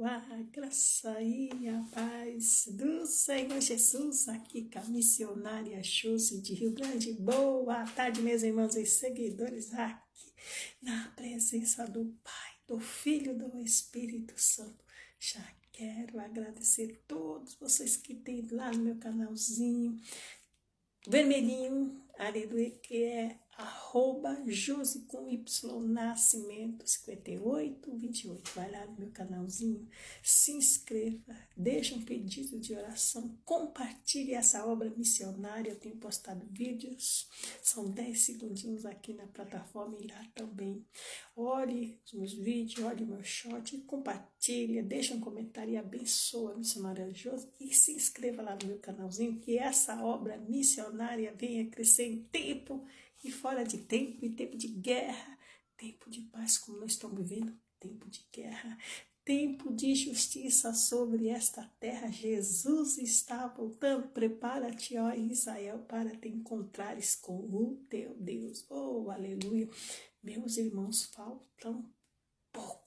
A graça e a paz do Senhor Jesus, aqui com a missionária Josi de Rio Grande. Boa tarde, meus irmãos e seguidores, aqui na presença do Pai, do Filho e do Espírito Santo. Já quero agradecer a todos vocês que tem lá no meu canalzinho vermelhinho, aleluia, que é @Josi com Y Nascimento 5828. Vai lá no meu canalzinho, se inscreva, deixa um pedido de oração, compartilhe essa obra missionária. Eu tenho postado vídeos, são 10 segundinhos aqui na plataforma e lá também. Olhe os meus vídeos, olhe o meu short, compartilha, deixa um comentário e abençoa a missionária Josi e se inscreva lá no meu canalzinho, que essa obra missionária venha crescer em tempo e fora de tempo, em tempo de guerra, tempo de paz como nós estamos vivendo, tempo de guerra, tempo de justiça sobre esta terra. Jesus está voltando. Prepara-te, ó Israel, para te encontrares com o teu Deus. Oh, aleluia. Meus irmãos, faltam pouco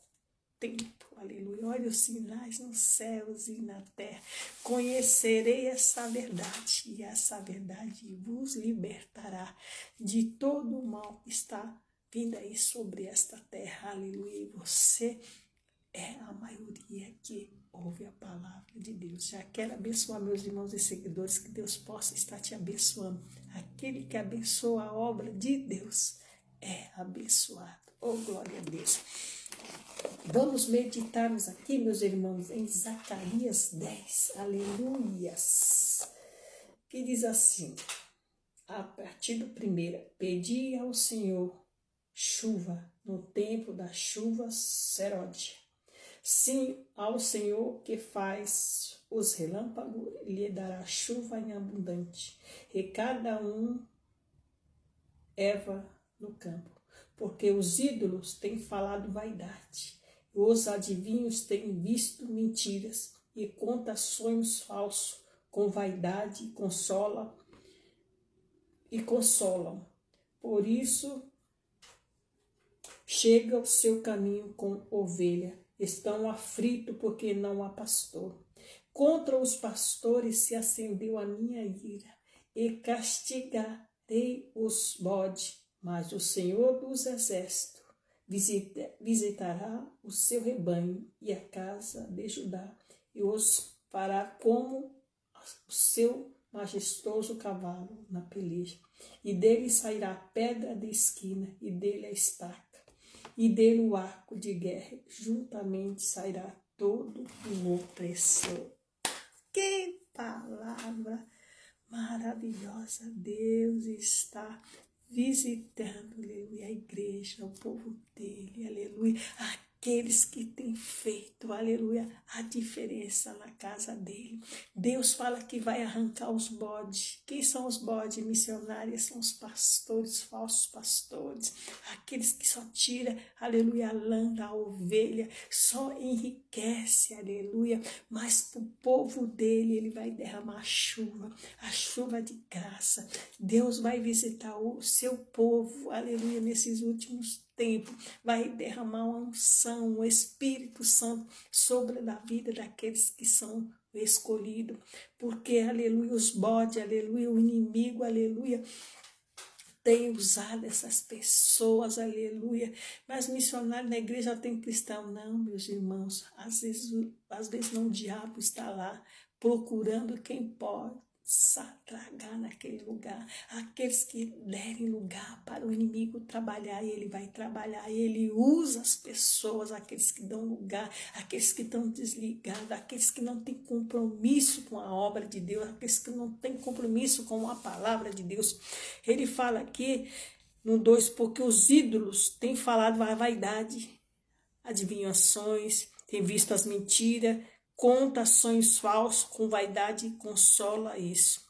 tempo, aleluia. Olha os sinais nos céus e na terra. Conhecerei essa verdade, e essa verdade vos libertará de todo o mal que está vindo aí sobre esta terra, aleluia. E você é a maioria que ouve a palavra de Deus. Já quero abençoar meus irmãos e seguidores, que Deus possa estar te abençoando. Aquele que abençoa a obra de Deus é abençoado. Oh, glória a Deus. Vamos meditarmos aqui, meus irmãos, em Zacarias 10. Aleluias. Que diz assim, a partir do primeiro: pedi ao Senhor chuva no tempo da chuva serôdia. Sim, ao Senhor que faz os relâmpagos, lhe dará chuva em abundante, e cada um erva no campo, porque os ídolos têm falado vaidade, os adivinhos têm visto mentiras, e conta sonhos falsos com vaidade consolam. Por isso chega o seu caminho com ovelha, estão aflitos porque não há pastor. Contra os pastores se acendeu a minha ira, e castigarei os bodes, mas o Senhor dos exércitos visitará o seu rebanho e a casa de Judá, e os fará como o seu majestoso cavalo na peleja. E dele sairá a pedra de esquina, e dele a estaca, e dele o arco de guerra, juntamente sairá todo o opressor. Que palavra maravilhosa! Deus está visitando, aleluia, a igreja, o povo dele, aleluia, aqueles que têm feito, aleluia, a diferença na casa dele. Deus fala que vai arrancar os bodes. Quem são os bodes missionários? São os pastores, falsos pastores, aqueles que só tiram, aleluia, a lã da ovelha, só enriquece, aleluia, mas para o povo dele ele vai derramar a chuva de graça. Deus vai visitar o seu povo, aleluia, nesses últimos tempo, vai derramar uma unção, o Espírito Santo sobre a vida daqueles que são escolhidos, porque, aleluia, os bodes, aleluia, o inimigo, aleluia, tem usado essas pessoas, aleluia, mas missionário na igreja tem cristão, não, meus irmãos, às vezes não, o diabo está lá procurando quem pode tragar naquele lugar, aqueles que derem lugar para o inimigo trabalhar, e ele vai trabalhar, e ele usa as pessoas, aqueles que dão lugar, aqueles que estão desligados, aqueles que não têm compromisso com a obra de Deus, aqueles que não têm compromisso com a palavra de Deus. Ele fala aqui no 2, porque os ídolos têm falado a vaidade, adivinhações, têm visto as mentiras, conta sonhos falsos com vaidade e consola isso.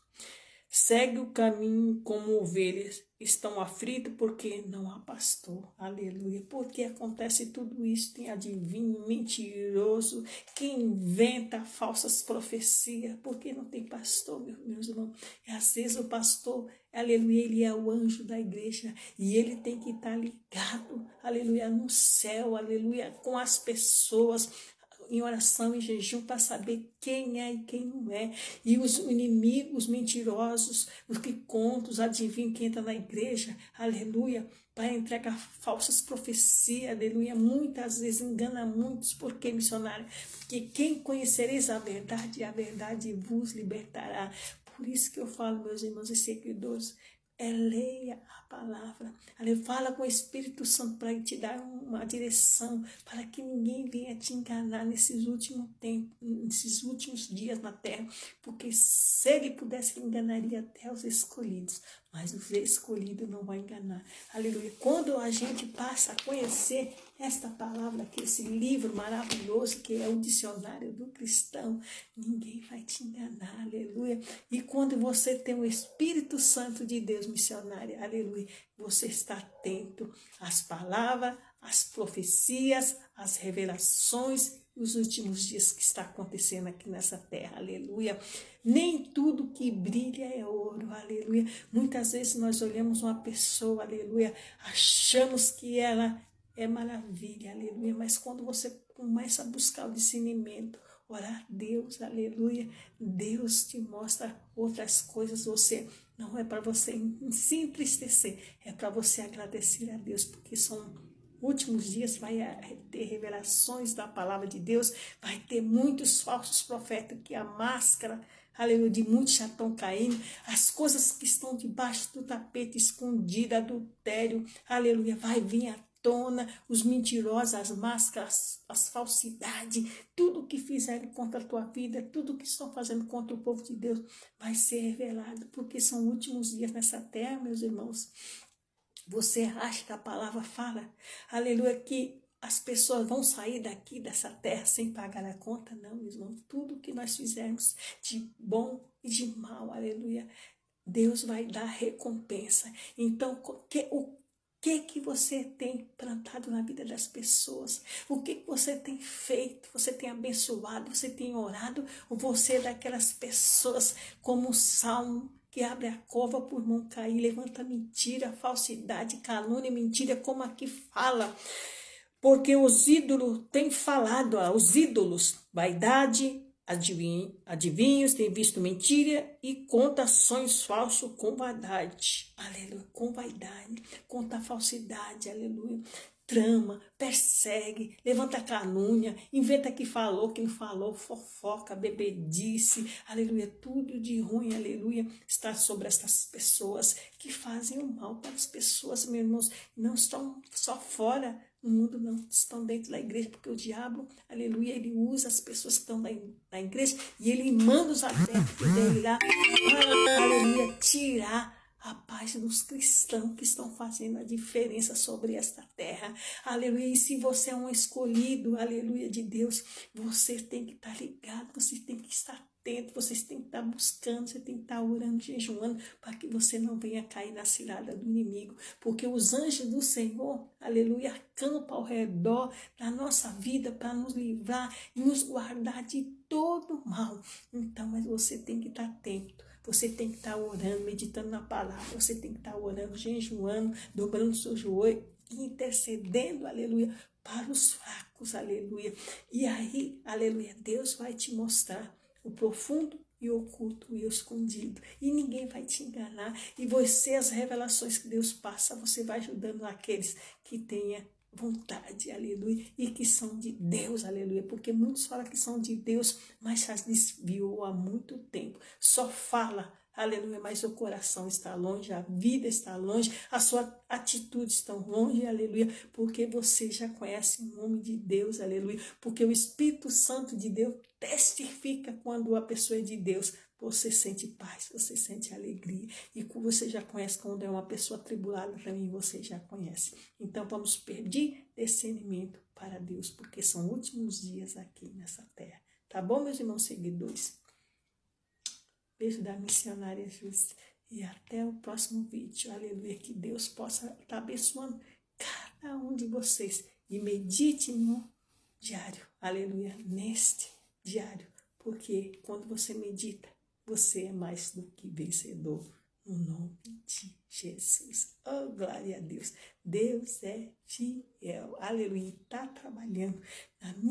Segue o caminho como ovelhas, estão aflitos porque não há pastor, aleluia. Porque acontece tudo isso? Tem adivinho mentiroso que inventa falsas profecias, porque não tem pastor, meus irmãos. E às vezes o pastor, aleluia, ele é o anjo da igreja, e ele tem que estar ligado, aleluia, no céu, aleluia, com as pessoas, em oração, em jejum, para saber quem é e quem não é. E os inimigos mentirosos, os que contam, os adivinhos que entram na igreja, aleluia, para entregar falsas profecias, aleluia, muitas vezes engana muitos. Por que, missionário? Porque quem conhecereis a verdade vos libertará. Por isso que eu falo, meus irmãos e seguidores, leia a palavra, fala com o Espírito Santo para te dar uma direção, para que ninguém venha te enganar nesses últimos tempos, nesses últimos dias na terra, porque se ele pudesse, ele enganaria até os escolhidos, mas os escolhidos não vão enganar, aleluia. Quando a gente passa a conhecer esta palavra, que esse livro maravilhoso, que é o dicionário do cristão, ninguém vai te enganar, aleluia. E quando você tem o Espírito Santo de Deus, missionária, aleluia, você está atento às palavras, às profecias, às revelações, os últimos dias que está acontecendo aqui nessa terra, aleluia. Nem tudo que brilha é ouro, aleluia. Muitas vezes nós olhamos uma pessoa, aleluia, achamos que ela é maravilha, aleluia, mas quando você começa a buscar o discernimento, orar a Deus, aleluia, Deus te mostra outras coisas. Você não é para você se entristecer, é para você agradecer a Deus, porque são últimos dias, vai ter revelações da palavra de Deus, vai ter muitos falsos profetas, que a máscara, aleluia, de muitos já estão caindo, as coisas que estão debaixo do tapete, escondida, adultério, aleluia, vai vir à tona, os mentirosos, as máscaras, as falsidades, tudo que fizerem contra a tua vida, tudo que estão fazendo contra o povo de Deus, vai ser revelado, porque são últimos dias nessa terra, meus irmãos. Você acha que a palavra fala, aleluia, que as pessoas vão sair daqui, dessa terra, sem pagar a conta? Não, meus irmãos, tudo que nós fizermos de bom e de mal, aleluia, Deus vai dar recompensa. Então, o que você tem plantado na vida das pessoas? O que você tem feito? Você tem abençoado? Você tem orado? Ou você é daquelas pessoas como o Salmo, que abre a cova por mão cair, levanta mentira, falsidade, calúnia, mentira, como aqui fala? Porque os ídolos têm falado, os ídolos, vaidade, adivinhos, têm visto mentira e conta sonhos falsos com vaidade, aleluia, com vaidade, conta falsidade, aleluia, trama, persegue, levanta calúnia, inventa que falou, que não falou, fofoca, bebedice, aleluia, tudo de ruim, aleluia, está sobre essas pessoas que fazem o mal para as pessoas, meus irmãos, não estão só fora no mundo, não, estão dentro da igreja, porque o diabo, aleluia, ele usa as pessoas que estão na igreja e ele manda os adeptos dele lá para, aleluia, tirar a paz dos cristãos que estão fazendo a diferença sobre esta terra, aleluia. E se você é um escolhido, aleluia, de Deus, você tem que estar ligado, você tem que estar atento, vocês têm que estar buscando, você tem que estar orando, jejuando, para que você não venha cair na cilada do inimigo, porque os anjos do Senhor, aleluia, acampam ao redor da nossa vida para nos livrar e nos guardar de todo mal. Então, mas você tem que estar atento, você tem que estar orando, meditando na palavra, você tem que estar orando, jejuando, dobrando o seu joelho, intercedendo, aleluia, para os fracos, aleluia. E aí, aleluia, Deus vai te mostrar o profundo e o oculto e o escondido. E ninguém vai te enganar. E você, as revelações que Deus passa, você vai ajudando aqueles que tenham vontade, aleluia, e que são de Deus, aleluia, porque muitos falam que são de Deus, mas já desviou há muito tempo, só fala, aleluia, mas o coração está longe, a vida está longe, a sua atitude está longe, aleluia, porque você já conhece o nome de Deus, aleluia, porque o Espírito Santo de Deus testifica quando a pessoa é de Deus. Você sente paz, você sente alegria. E você já conhece quando é uma pessoa atribulada, também você já conhece. Então vamos pedir discernimento para Deus, porque são últimos dias aqui nessa terra. Tá bom, meus irmãos seguidores? Beijo da missionária Júcia. E até o próximo vídeo. Aleluia. Que Deus possa estar abençoando cada um de vocês. E medite no diário. Aleluia. Neste diário. Porque quando você medita, você é mais do que vencedor, no nome de Jesus. Oh, glória a Deus. Deus é fiel. Aleluia. Está trabalhando na minha